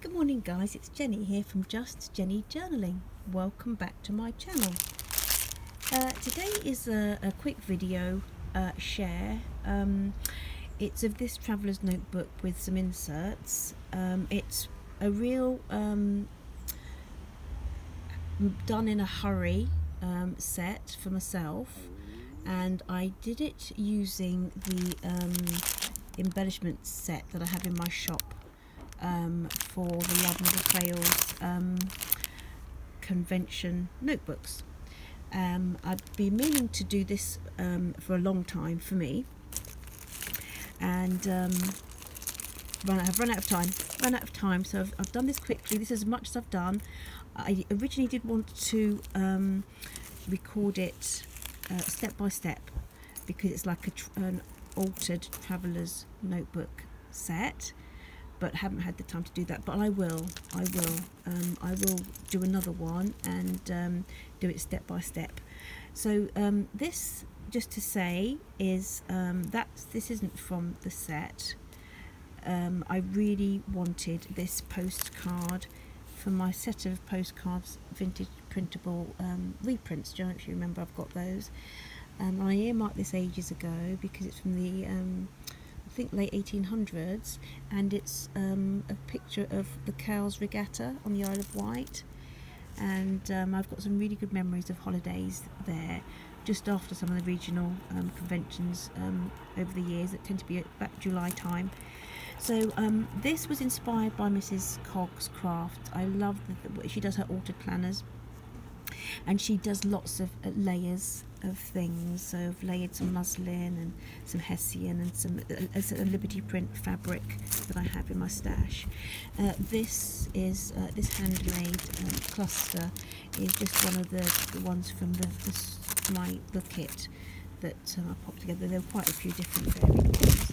Good morning guys, it's Jenny here from Just Jenny Journaling. Welcome back to my channel. Today is a quick video share. It's of this traveller's notebook with some inserts. It's a real done in a hurry set for myself, and I did it using the embellishment set that I have in my shop for the Love Little Fails convention notebooks. I've been meaning to do this for a long time for me, and I've run out of time, so I've done this quickly. This is as much as I've done. I originally did want to record it step by step, because it's like an altered traveller's notebook set, but haven't had the time to do that. But I will do another one and do it step by step. So this, just to say, is this isn't from the set. I really wanted this postcard for my set of postcards, vintage printable reprints. Do you know, if you remember, I've got those. I earmarked this ages ago because it's from the I think late 1800s, and it's a picture of the Cowes Regatta on the Isle of Wight, and I've got some really good memories of holidays there, just after some of the regional conventions over the years that tend to be about July time. So this was inspired by Mrs. Cogs craft. I love that she does her altered planners, and she does lots of layers of things. So I've layered some muslin and some hessian and some a Liberty print fabric that I have in my stash. This is this handmade cluster is just one of the ones from my kit that I popped together. There were quite a few different varied ones.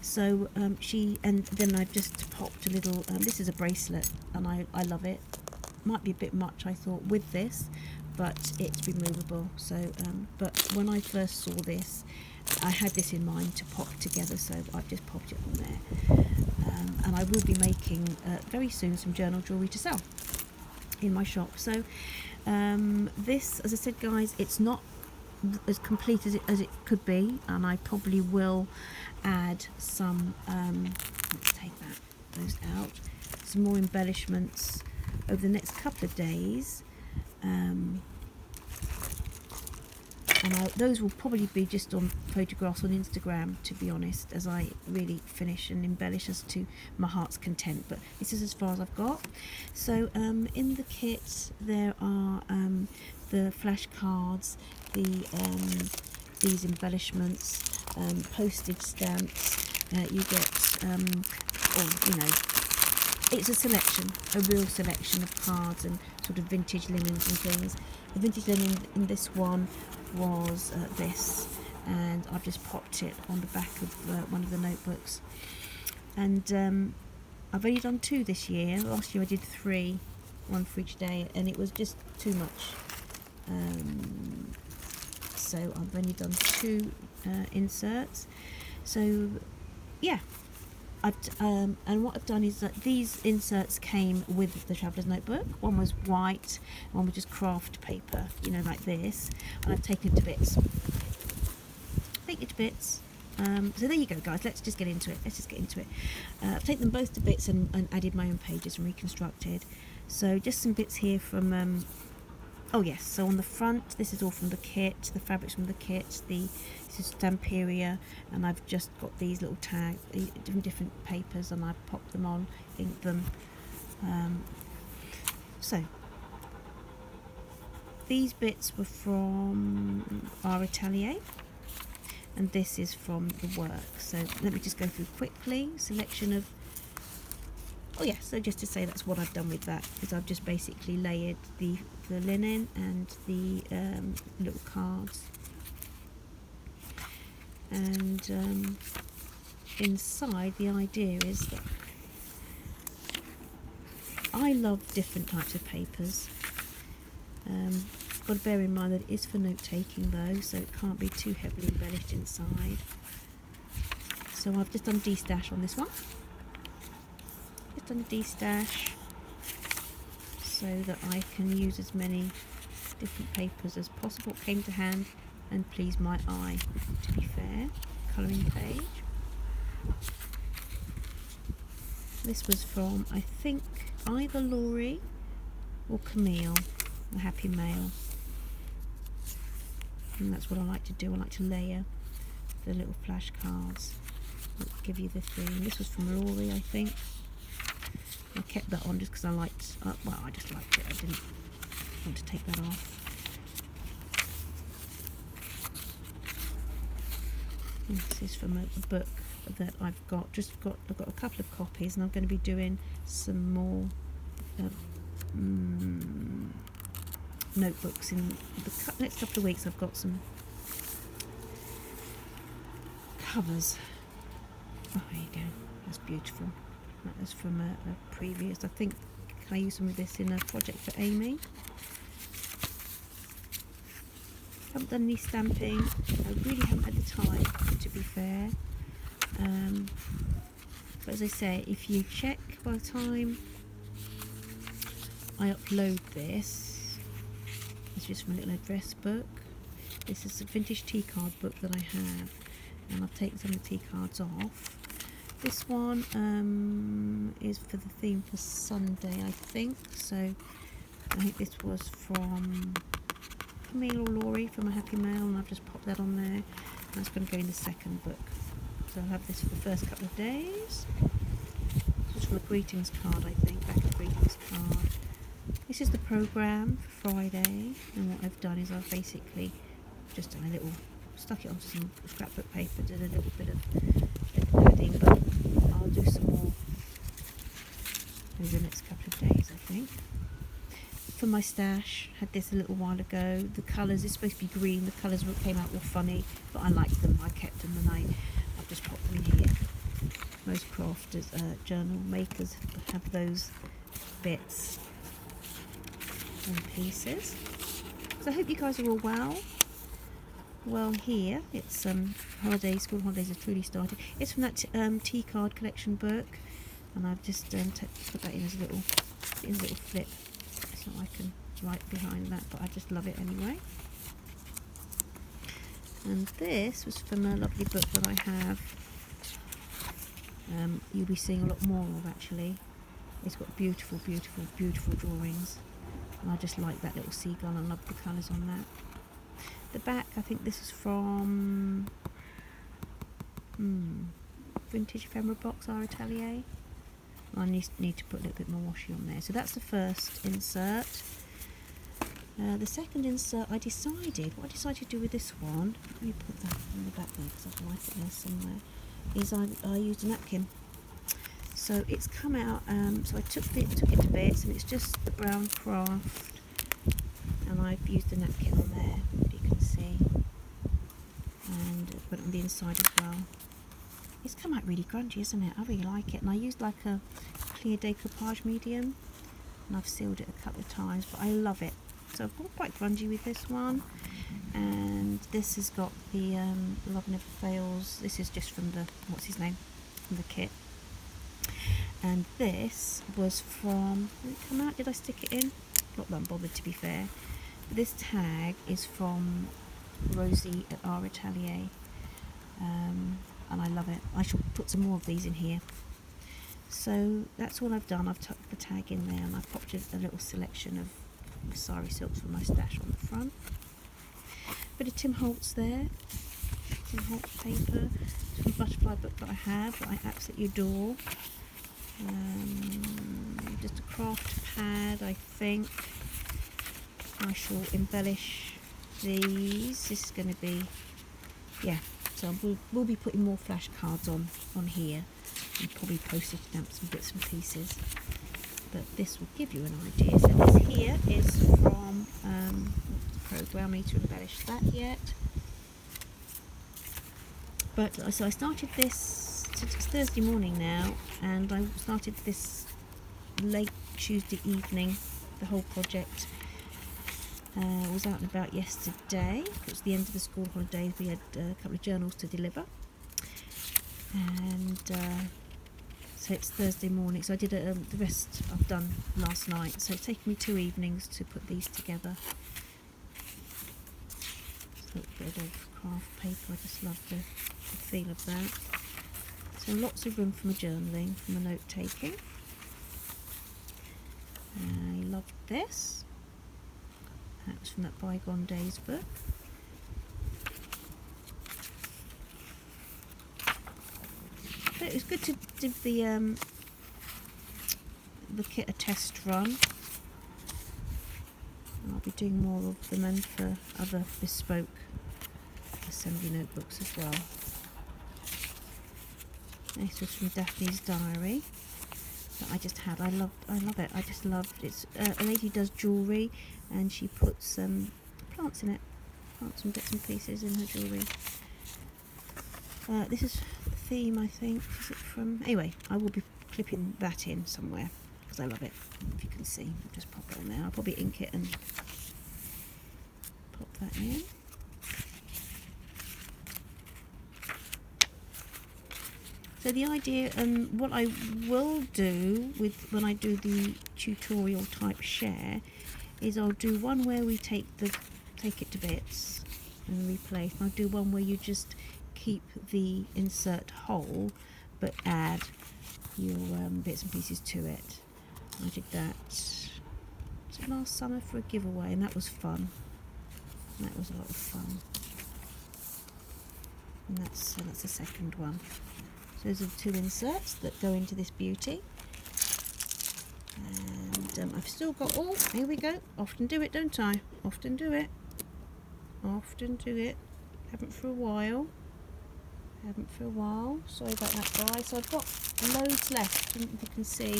So and then I've just popped a little, this is a bracelet, and I love it. Might be a bit much, I thought, with this, but it's removable. So but when I first saw this, I had this in mind to pop together, so I've just popped it on there. And I will be making very soon some journal jewellery to sell in my shop. So this, as I said guys, it's not as complete as it could be, and I probably will add some let's take those out, some more embellishments over the next couple of days, and those will probably be just on photographs on Instagram, to be honest, as I really finish and embellish as to my heart's content. But this is as far as I've got. So in the kit there are the flashcards, these embellishments, postage stamps. You get it's a real selection of cards and sort of vintage linens and things. The vintage linen in this one was this, and I've just popped it on the back of one of the notebooks. And I've only done 2 this year. Last year I did 3, 1 for each day, and it was just too much. So I've only done 2 inserts. So yeah, and what I've done is that these inserts came with the traveller's notebook. One was white, one was just craft paper, like this, and I've taken it to bits. So there you go guys, let's just get into it. I've taken them both to bits and added my own pages and reconstructed. So just some bits here from oh yes, so on the front, this is all from the kit, the fabrics from the kit, this is Stamperia, and I've just got these little tags, different papers, and I've popped them on, inked them. So these bits were from our atelier, and this is from the work. So let me just go through quickly, selection of, so just to say that's what I've done with that, because I've just basically layered the linen and the little cards, and inside the idea is that I love different types of papers. Got to bear in mind that it is for note taking though, so it can't be too heavily embellished inside. So I've just done D-stash on this one. just done a de-stash so that I can use as many different papers as possible. It came to hand and pleased my eye, to be fair. Colouring page. This was from, I think, either Laurie or Camille, the Happy Mail. And that's what I like to do. I like to layer the little flashcards that give you the theme. This was from Laurie, I think. I kept that on just because I liked, well, I just liked it. I didn't want to take that off. And this is from a book that I've got. I've got a couple of copies, and I'm going to be doing some more notebooks in the next couple of weeks. I've got some covers. Oh, there you go. That's beautiful. That was from a previous. I think I used some of this in a project for Amy. Haven't done any stamping. I really haven't had the time, to be fair. But as I say, if you check by the time I upload this, it's just from a little address book. This is a vintage tea card book that I have, and I've taken some of the tea cards off. This one is for the theme for Sunday, I think. So I think this was from Camille or Laurie from a Happy Mail, and I've just popped that on there. That's going to go in the second book. So I'll have this for the first couple of days. This is from a greetings card, I think, back of greetings card. This is the programme for Friday, and what I've done is I've basically just done a little, stuck it onto some scrapbook paper, did a little bit of padding, but I'll do some more over the next couple of days, I think. For my stash, had this a little while ago. The colours, it's supposed to be green, the colours came out all funny, but I liked them, I kept them, and I've just popped them in here. Most crafters, journal makers have those bits and pieces. So I hope you guys are all well. Well, here it's school holidays have truly started. It's from that tea card collection book, and I've just put that in as a little flip. So I can write behind that, but I just love it anyway. And this was from a lovely book that I have. You'll be seeing a lot more of, actually. It's got beautiful, beautiful, beautiful drawings, and I just like that little seagull and love the colours on that. The back, I think this is from Vintage Ephemera box, our Atelier. I need to put a little bit more washi on there. So that's the first insert. The second insert, what I decided to do with this one, let me put that on the back there because I'd like it there somewhere, is I used a napkin. So it's come out, so I took it to bits, and it's just the brown craft, and I've used the napkin on there, if you can see, and put it on the inside as well. It's come out really grungy, isn't it? I really like it, and I used like a clear decoupage medium, and I've sealed it a couple of times, but I love it. So I've gone quite grungy with this one, and this has got the Love Never Fails. This is just from the, what's his name, from the kit. And this was from, did it come out? Did I stick it in? Not that I'm bothered, to be fair. But this tag is from Rosie at our Atelier, and I love it. I shall put some more of these in here. So that's all I've done. I've tucked the tag in there, and I've popped a little selection of sari silks for my stash on the front. Bit of Tim Holtz there. Tim Holtz paper. It's from a butterfly book that I have that I absolutely adore. Just a craft pad, I think. I shall embellish these. This is going to be, yeah. So we'll be putting more flashcards on here, and probably postage stamps and bits and pieces. But this will give you an idea. So this here is from the programme. I need to embellish that yet. But so I started this. It's Thursday morning now, and I started this late Tuesday evening. The whole project was out and about yesterday. It was the end of the school holidays. We had a couple of journals to deliver, and So it's Thursday morning, so I did the rest I've done last night, so it's taken me 2 evenings to put these together. Just a little bit of craft paper, I just love the feel of that. So lots of room for my journaling, for my note taking. I loved this. That was from that Bygone Days book. But it was good to give the kit a test run. And I'll be doing more of them and for other bespoke assembly notebooks as well. This was from Daphne's Diary that I just had. I love it. I just loved it. It's a lady who does jewellery, and she puts plants in it, plants and bits and pieces in her jewellery. This is a theme, I think. Is it from? Anyway, I will be clipping that in somewhere because I love it. If you can see, I'll just pop it on there. I'll probably ink it and pop that in. So the idea, and what I will do with when I do the tutorial type share, is I'll do one where we take it to bits and replace. And I'll do one where you just keep the insert whole, but add your bits and pieces to it. I did that last summer for a giveaway, and that was fun. That was a lot of fun. And that's the second one. Those are the 2 inserts that go into this beauty. And I've still got all, here we go, often do it, don't I? Often do it. Often do it. Haven't for a while. Sorry about that, guys. So I've got loads left, I don't know if you can see.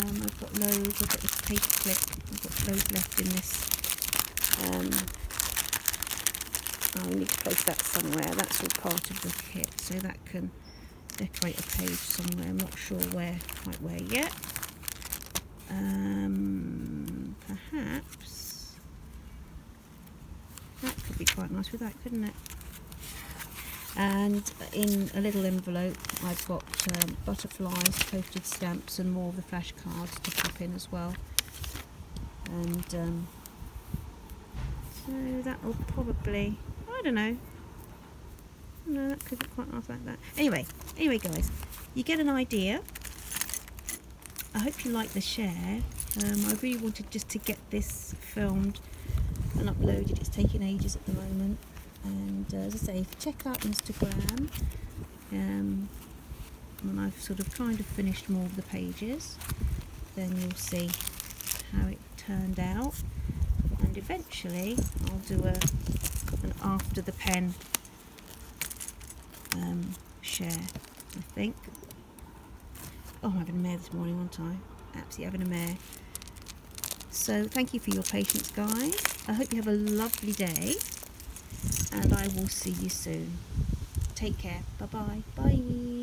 I've got loads, I've got this paper clip, I've got loads left in this. I need to place that somewhere. That's all part of the kit, so that can decorate a page somewhere. I'm not sure quite where yet. Perhaps that could be quite nice with that, couldn't it? And in a little envelope I've got butterflies, postage stamps, and more of the flashcards to pop in as well. And so that will probably, I don't know. No, that could be quite nice like that. Anyway, guys, you get an idea. I hope you like the share. I really wanted just to get this filmed and uploaded. It's taking ages at the moment. And as I say, if you check out Instagram, when I've sort of kind of finished more of the pages, then you'll see how it turned out. And eventually, I'll do an after the pen share, I think. Oh, I'm having a mare this morning, aren't I? Absolutely having a mare. So thank you for your patience, guys. I hope you have a lovely day, and I will see you soon. Take care. Bye-bye. Bye.